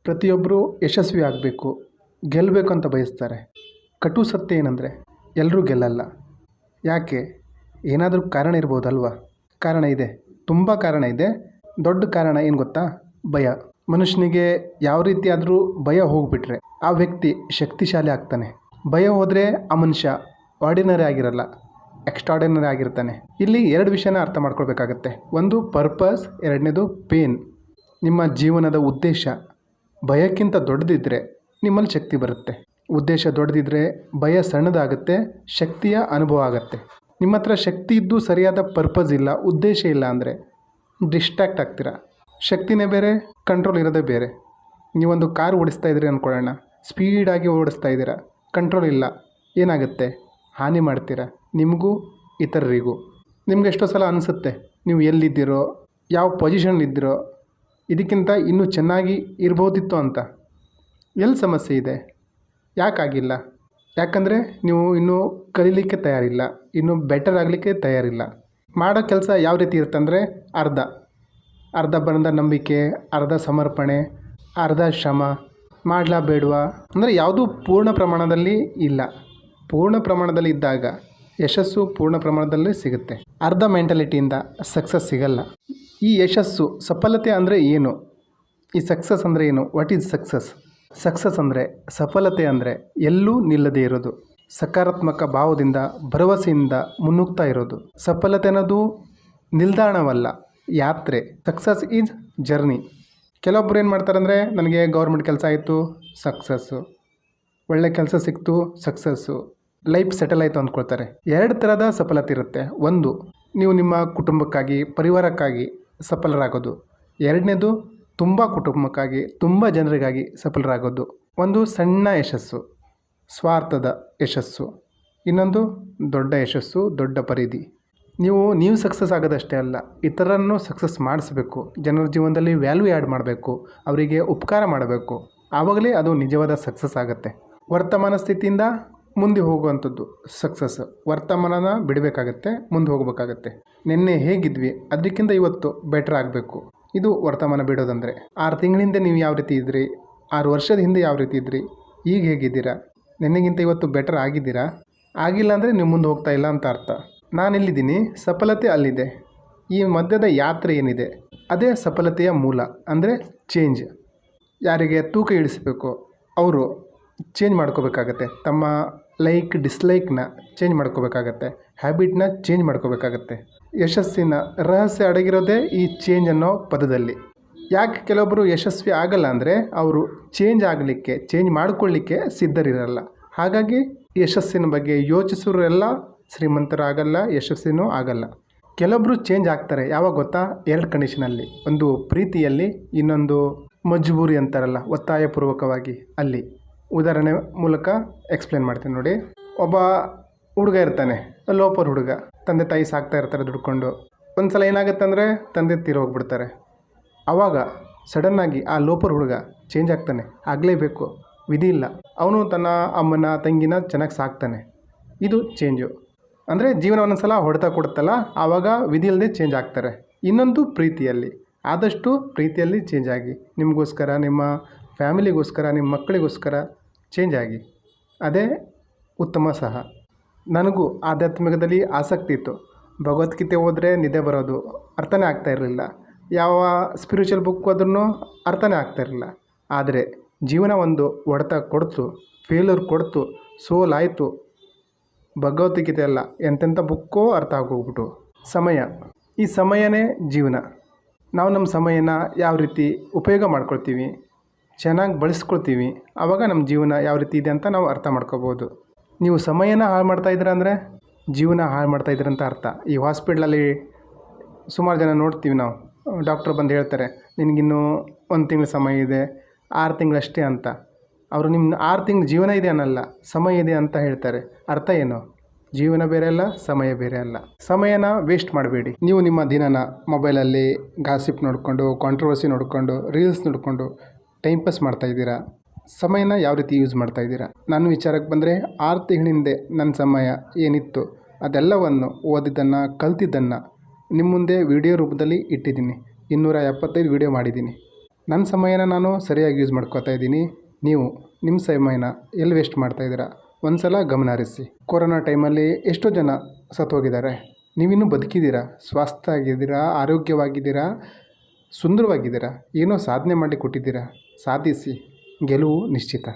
ಪ್ರತಿಯೊಬ್ಬರು ಯಶಸ್ವಿ ಆಗಬೇಕು, ಗೆಲ್ಲಬೇಕು ಅಂತ ಬಯಸ್ತಾರೆ. ಕಟು ಸತ್ಯ ಏನಂದರೆ ಎಲ್ಲರೂ ಗೆಲ್ಲಲ್ಲ. ಯಾಕೆ? ಏನಾದರೂ ಕಾರಣ ಇರ್ಬೋದಲ್ವಾ? ಕಾರಣ ಇದೆ, ತುಂಬ ಕಾರಣ ಇದೆ. ದೊಡ್ಡ ಕಾರಣ ಏನು ಗೊತ್ತಾ? ಭಯ. ಮನುಷ್ಯನಿಗೆ ಯಾವ ರೀತಿ ಆದರೂ ಭಯ ಹೋಗಿಬಿಟ್ರೆ ಆ ವ್ಯಕ್ತಿ ಶಕ್ತಿಶಾಲಿ ಆಗ್ತಾನೆ. ಭಯ ಹೋದರೆ ಆ ಮನುಷ್ಯ ಆರ್ಡಿನರಿ ಆಗಿರಲ್ಲ, ಎಕ್ಸ್ಟ್ರಾರ್ಡಿನರಿ ಆಗಿರ್ತಾನೆ. ಇಲ್ಲಿ ಎರಡು ವಿಷಯನ ಅರ್ಥ ಮಾಡ್ಕೊಳ್ಬೇಕಾಗತ್ತೆ. ಒಂದು ಪರ್ಪಸ್, ಎರಡನೇದು ಪೇನ್. ನಿಮ್ಮ ಜೀವನದ ಉದ್ದೇಶ ಭಯಕ್ಕಿಂತ ದೊಡ್ಡದಿದ್ದರೆ ನಿಮ್ಮಲ್ಲಿ ಶಕ್ತಿ ಬರುತ್ತೆ. ಉದ್ದೇಶ ದೊಡ್ಡದಿದ್ದರೆ ಭಯ ಸಣ್ಣದಾಗುತ್ತೆ, ಶಕ್ತಿಯ ಅನುಭವ ಆಗುತ್ತೆ. ನಿಮ್ಮ ಹತ್ರ ಶಕ್ತಿ ಇದ್ದು ಸರಿಯಾದ ಪರ್ಪಸ್ ಇಲ್ಲ, ಉದ್ದೇಶ ಇಲ್ಲ ಅಂದರೆ ಡಿಸ್ಟ್ರ್ಯಾಕ್ಟ್ ಆಗ್ತೀರಾ. ಶಕ್ತಿನೇ ಬೇರೆ, ಕಂಟ್ರೋಲ್ ಇರೋದೇ ಬೇರೆ. ನೀವೊಂದು ಕಾರು ಓಡಿಸ್ತಾ ಇದ್ದೀರಿ ಅಂದ್ಕೊಳ್ಳೋಣ, ಸ್ಪೀಡಾಗಿ ಓಡಿಸ್ತಾ ಇದ್ದೀರಾ, ಕಂಟ್ರೋಲ್ ಇಲ್ಲ, ಏನಾಗುತ್ತೆ? ಹಾನಿ ಮಾಡ್ತೀರಾ ನಿಮಗೂ ಇತರರಿಗೂ. ನಿಮ್ಗೆ ಎಷ್ಟೋ ಸಲ ಅನಿಸುತ್ತೆ ನೀವು ಎಲ್ಲಿದ್ದೀರೋ, ಯಾವ ಪೊಸಿಷನ್ಲಿದ್ದೀರೋ, ಇದಕ್ಕಿಂತ ಇನ್ನೂ ಚೆನ್ನಾಗಿ ಇರ್ಬೋದಿತ್ತು ಅಂತ. ಎಲ್ಲಿ ಸಮಸ್ಯೆ ಇದೆ? ಯಾಕಾಗಿಲ್ಲ? ಯಾಕಂದರೆ ನೀವು ಇನ್ನೂ ಕಲೀಲಿಕ್ಕೆ ತಯಾರಿಲ್ಲ, ಇನ್ನೂ ಬೆಟರ್ ಆಗಲಿಕ್ಕೆ ತಯಾರಿಲ್ಲ. ಮಾಡೋ ಕೆಲಸ ಯಾವ ರೀತಿ ಇರುತ್ತಂದರೆ ಅರ್ಧ ಬಂದ ನಂಬಿಕೆ, ಅರ್ಧ ಸಮರ್ಪಣೆ, ಅರ್ಧ ಶ್ರಮ. ಮಾಡಲಾ ಬೇಡವಾ ಅಂದರೆ ಯಾವುದೂ ಪೂರ್ಣ ಪ್ರಮಾಣದಲ್ಲಿ ಇಲ್ಲ. ಪೂರ್ಣ ಪ್ರಮಾಣದಲ್ಲಿ ಇದ್ದಾಗ ಯಶಸ್ಸು ಪೂರ್ಣ ಪ್ರಮಾಣದಲ್ಲಿ ಸಿಗುತ್ತೆ. ಅರ್ಧ ಮೆಂಟಾಲಿಟಿಯಿಂದ ಸಕ್ಸಸ್ ಸಿಗಲ್ಲ. ಈ ಯಶಸ್ಸು, ಸಫಲತೆ ಅಂದರೆ ಏನು? ಈ ಸಕ್ಸಸ್ ಅಂದರೆ ಏನು? What is success? ಸಕ್ಸಸ್ ಅಂದರೆ, ಸಫಲತೆ ಅಂದರೆ ಎಲ್ಲೂ ನಿಲ್ಲದೇ ಇರೋದು, ಸಕಾರಾತ್ಮಕ ಭಾವದಿಂದ ಭರವಸೆಯಿಂದ ಮುನ್ನುಗ್ತಾ ಇರೋದು. ಸಫಲತೆ ಅನ್ನೋದು ನಿಲ್ದಾಣವಲ್ಲ, ಯಾತ್ರೆ. Success is journey. ಕೆಲವೊಬ್ಬರು ಏನು ಮಾಡ್ತಾರಂದರೆ, ನನಗೆ ಗೌರ್ಮೆಂಟ್ ಕೆಲಸ ಆಯಿತು, ಸಕ್ಸಸ್ಸು, ಒಳ್ಳೆ ಕೆಲಸ ಸಿಕ್ತು, ಸಕ್ಸಸ್ಸು, ಲೈಫ್ ಸೆಟಲ್ ಆಯಿತು ಅಂದ್ಕೊಳ್ತಾರೆ. ಎರಡು ಥರದ ಸಫಲತೆ ಇರುತ್ತೆ. ಒಂದು, ನೀವು ನಿಮ್ಮ ಕುಟುಂಬಕ್ಕಾಗಿ, ಪರಿವಾರಕ್ಕಾಗಿ ಸಫಲರಾಗೋದು. ಎರಡನೇದು, ತುಂಬ ಕುಟುಂಬಕ್ಕಾಗಿ, ತುಂಬ ಜನರಿಗಾಗಿ ಸಫಲರಾಗೋದು. ಒಂದು ಸಣ್ಣ ಯಶಸ್ಸು, ಸ್ವಾರ್ಥದ ಯಶಸ್ಸು. ಇನ್ನೊಂದು ದೊಡ್ಡ ಯಶಸ್ಸು, ದೊಡ್ಡ ಪರಿಧಿ. ನೀವು ಸಕ್ಸಸ್ ಆಗೋದಷ್ಟೇ ಅಲ್ಲ, ಇತರರನ್ನು ಸಕ್ಸಸ್ ಮಾಡಿಸ್ಬೇಕು. ಜನರ ಜೀವನದಲ್ಲಿ ವ್ಯಾಲ್ಯೂ ಆ್ಯಡ್ ಮಾಡಬೇಕು, ಅವರಿಗೆ ಉಪಕಾರ ಮಾಡಬೇಕು. ಆವಾಗಲೇ ಅದು ನಿಜವಾದ ಸಕ್ಸಸ್ ಆಗುತ್ತೆ. ವರ್ತಮಾನ ಸ್ಥಿತಿಯಿಂದ ಮುಂದೆ ಹೋಗುವಂಥದ್ದು ಸಕ್ಸಸ್. ವರ್ತಮಾನನ ಬಿಡಬೇಕಾಗತ್ತೆ, ಮುಂದೆ ಹೋಗಬೇಕಾಗತ್ತೆ. ನಿನ್ನೆ ಹೇಗಿದ್ವಿ ಅದಕ್ಕಿಂತ ಇವತ್ತು ಬೆಟರ್ ಆಗಬೇಕು. ಇದು ವರ್ತಮಾನ ಬಿಡೋದಂದರೆ. 6 ತಿಂಗಳಿಂದ ನೀವು ಯಾವ ರೀತಿ ಇದ್ರಿ, 6 ವರ್ಷದ ಹಿಂದೆ ಯಾವ ರೀತಿ ಇದ್ರಿ, ಈಗ ಹೇಗಿದ್ದೀರಾ? ನಿನ್ನೆಗಿಂತ ಇವತ್ತು ಬೆಟರ್ ಆಗಿದ್ದೀರಾ? ಆಗಿಲ್ಲ ಅಂದರೆ ನೀವು ಮುಂದೆ ಹೋಗ್ತಾ ಇಲ್ಲ ಅಂತ ಅರ್ಥ. ನಾನೆಲ್ಲಿದ್ದೀನಿ, ಸಫಲತೆ ಅಲ್ಲಿದೆ. ಈ ಮಧ್ಯದ ಯಾತ್ರೆ ಏನಿದೆ ಅದೇ ಸಫಲತೆಯ ಮೂಲ. ಅಂದರೆ ಚೇಂಜ್. ಯಾರಿಗೆ ತೂಕ ಇಳಿಸಬೇಕು ಅವರು ಚೇಂಜ್ ಮಾಡ್ಕೋಬೇಕಾಗತ್ತೆ. ತಮ್ಮ ಡಿಸ್ಲೈಕ್ನ ಚೇಂಜ್ ಮಾಡ್ಕೋಬೇಕಾಗತ್ತೆ, ಹ್ಯಾಬಿಟ್ನ ಚೇಂಜ್ ಮಾಡ್ಕೋಬೇಕಾಗತ್ತೆ. ಯಶಸ್ಸಿನ ರಹಸ್ಯ ಅಡಗಿರೋದೇ ಈ ಚೇಂಜ್ ಅನ್ನೋ ಪದದಲ್ಲಿ. ಯಾಕೆ ಕೆಲವೊಬ್ಬರು ಯಶಸ್ವಿ ಆಗಲ್ಲ ಅಂದರೆ, ಅವರು ಚೇಂಜ್ ಮಾಡಿಕೊಳ್ಳಿಕ್ಕೆ ಸಿದ್ಧರಿರಲ್ಲ. ಹಾಗಾಗಿ ಯಶಸ್ಸಿನ ಬಗ್ಗೆ ಯೋಚಿಸೋರೆಲ್ಲ ಶ್ರೀಮಂತರಾಗಲ್ಲ, ಯಶಸ್ವಿನೂ ಆಗಲ್ಲ. ಕೆಲವೊಬ್ಬರು ಚೇಂಜ್ ಆಗ್ತಾರೆ. ಯಾವಾಗ ಗೊತ್ತಾ? 2 ಕಂಡೀಷನಲ್ಲಿ. ಒಂದು ಪ್ರೀತಿಯಲ್ಲಿ, ಇನ್ನೊಂದು ಮಜ್ಬೂರಿ ಅಂತಾರಲ್ಲ, ಒತ್ತಾಯಪೂರ್ವಕವಾಗಿ. ಅಲ್ಲಿ ಉದಾಹರಣೆ ಮೂಲಕ ಎಕ್ಸ್ಪ್ಲೇನ್ ಮಾಡ್ತೀನಿ ನೋಡಿ. ಒಬ್ಬ ಹುಡುಗ ಇರ್ತಾನೆ, ಲೋಪರ್ ಹುಡುಗ. ತಂದೆ ತಾಯಿ ಸಾಕ್ತಾ ಇರ್ತಾರೆ ದುಡ್ಕೊಂಡು. ಒಂದು ಸಲ ಏನಾಗುತ್ತೆ ಅಂದರೆ ತಂದೆ ತೀರೋಗ್ಬಿಡ್ತಾರೆ. ಆವಾಗ ಸಡನ್ನಾಗಿ ಆ ಲೋಪರ್ ಹುಡುಗ ಚೇಂಜ್ ಆಗ್ತಾನೆ. ಆಗಲೇಬೇಕು, ವಿಧಿ ಇಲ್ಲ. ಅವನು ತನ್ನ ಅಮ್ಮನ ತಂಗಿನ ಚೆನ್ನಾಗಿ ಸಾಕ್ತಾನೆ. ಇದು ಚೇಂಜು. ಅಂದರೆ ಜೀವನ ಒಂದೊಂದು ಸಲ ಹೊಡೆತ ಕೊಡುತ್ತಲ್ಲ, ಆವಾಗ ವಿಧಿ ಇಲ್ಲದೆ ಚೇಂಜ್ ಆಗ್ತಾರೆ. ಇನ್ನೊಂದು ಪ್ರೀತಿಯಲ್ಲಿ. ಆದಷ್ಟು ಪ್ರೀತಿಯಲ್ಲಿ ಚೇಂಜ್ ಆಗಿ, ನಿಮಗೋಸ್ಕರ, ನಿಮ್ಮ ಫ್ಯಾಮಿಲಿಗೋಸ್ಕರ, ನಿಮ್ಮ ಮಕ್ಕಳಿಗೋಸ್ಕರ ಚೇಂಜ್ ಆಗಿ. ಅದೇ ಉತ್ತಮ ಸಹ. ನನಗೂ ಆಧ್ಯಾತ್ಮಿಕದಲ್ಲಿ ಆಸಕ್ತಿ ಇತ್ತು. ಭಗವದ್ಗೀತೆ ಓದಿದ್ರೆ ನಿದ್ದೆ ಬರೋದು, ಅರ್ಥನೇ ಆಗ್ತಾ ಇರಲಿಲ್ಲ. ಯಾವ ಸ್ಪಿರಿಚುವಲ್ ಬುಕ್ ಓದ್ರೂ ಅರ್ಥನೇ ಆಗ್ತಾ ಇರಲಿಲ್ಲ. ಆದರೆ ಜೀವನ ಒಂದು ಹೊಡೆತ ಕೊಡ್ತು, ಫೇಲ್ಯೂರ್ ಕೊಡ್ತು, ಸೋಲಾಯಿತು. ಭಗವದ್ಗೀತೆ ಅಲ್ಲ, ಎಂತೆಂಥ ಬುಕ್ಕೋ ಅರ್ಥ ಆಗೋಗ್ಬಿಟ್ಟು. ಈ ಸಮಯನೇ ಜೀವನ. ನಾವು ನಮ್ಮ ಸಮಯನ ಯಾವ ರೀತಿ ಉಪಯೋಗ ಮಾಡ್ಕೊಳ್ತೀವಿ, ಚೆನ್ನಾಗಿ ಬಳಸ್ಕೊಳ್ತೀವಿ, ಆವಾಗ ನಮ್ಮ ಜೀವನ ಯಾವ ರೀತಿ ಇದೆ ಅಂತ ನಾವು ಅರ್ಥ ಮಾಡ್ಕೋಬೋದು. ನೀವು ಸಮಯನ ಹಾಳು ಮಾಡ್ತಾಯಿದ್ದೀರ ಅಂದರೆ ಜೀವನ ಹಾಳು ಮಾಡ್ತಾಯಿದ್ದೀರ ಅಂತ ಅರ್ಥ. ಈ ಹಾಸ್ಪಿಟ್ಲಲ್ಲಿ ಸುಮಾರು ಜನ ನೋಡ್ತೀವಿ ನಾವು. ಡಾಕ್ಟ್ರು ಬಂದು ಹೇಳ್ತಾರೆ, ನಿನಗಿನ್ನೂ 1 ತಿಂಗಳ ಸಮಯ ಇದೆ, 6 ತಿಂಗಳಷ್ಟೇ ಅಂತ. ಅವರು ನಿಮ್ಮ 6 ತಿಂಗಳು ಜೀವನ ಇದೆ ಅನ್ನಲ್ಲ, ಸಮಯ ಇದೆ ಅಂತ ಹೇಳ್ತಾರೆ. ಅರ್ಥ ಏನು? ಜೀವನ ಬೇರೆ ಅಲ್ಲ, ಸಮಯ ಬೇರೆ ಅಲ್ಲ. ಸಮಯನ ವೇಸ್ಟ್ ಮಾಡಬೇಡಿ. ನೀವು ನಿಮ್ಮ ದಿನನ ಮೊಬೈಲಲ್ಲಿ ಗಾಸಿಪ್ ನೋಡಿಕೊಂಡು, ಕಾಂಟ್ರವರ್ಸಿ ನೋಡಿಕೊಂಡು, ರೀಲ್ಸ್ ನೋಡಿಕೊಂಡು ಟೈಮ್ ಪಾಸ್ ಮಾಡ್ತಾಯಿದ್ದೀರಾ. ಸಮಯನ ಯಾವ ರೀತಿ ಯೂಸ್ ಮಾಡ್ತಾಯಿದ್ದೀರಾ? ನನ್ನ ವಿಚಾರಕ್ಕೆ ಬಂದರೆ 6 ತಿಂಗಳಿಂದೆ ನನ್ನ ಸಮಯ ಏನಿತ್ತು ಅದೆಲ್ಲವನ್ನು, ಓದಿದ್ದನ್ನು, ಕಲ್ತಿದ್ದನ್ನು ನಿಮ್ಮ ಮುಂದೆ ವಿಡಿಯೋ ರೂಪದಲ್ಲಿ ಇಟ್ಟಿದ್ದೀನಿ. 275 ವಿಡಿಯೋ ಮಾಡಿದ್ದೀನಿ. ನನ್ನ ಸಮಯನ ನಾನು ಸರಿಯಾಗಿ ಯೂಸ್ ಮಾಡ್ಕೋತಾ ಇದ್ದೀನಿ. ನೀವು ನಿಮ್ಮ ಸಮಯನ ಎಲ್ಲಿ ವೇಸ್ಟ್ ಮಾಡ್ತಾಯಿದ್ದೀರಾ ಒಂದು ಸಲ ಗಮನ ಹರಿಸಿ. ಕೊರೋನಾ ಟೈಮಲ್ಲಿ ಎಷ್ಟೋ ಜನ ಸತ್ತೋಗಿದ್ದಾರೆ. ನೀವಿನ್ನೂ ಬದುಕಿದ್ದೀರಾ, ಸ್ವಾಸ್ಥ್ಯ ಆಗಿದ್ದೀರಾ, ಆರೋಗ್ಯವಾಗಿದ್ದೀರಾ, ಸುಂದರವಾಗಿದ್ದೀರಾ, ಏನೋ ಸಾಧನೆ ಮಾಡಿ ಕೊಟ್ಟಿದ್ದೀರಾ. ಸಾಧಿಸಿ, ಗೆಲುವು ನಿಶ್ಚಿತ.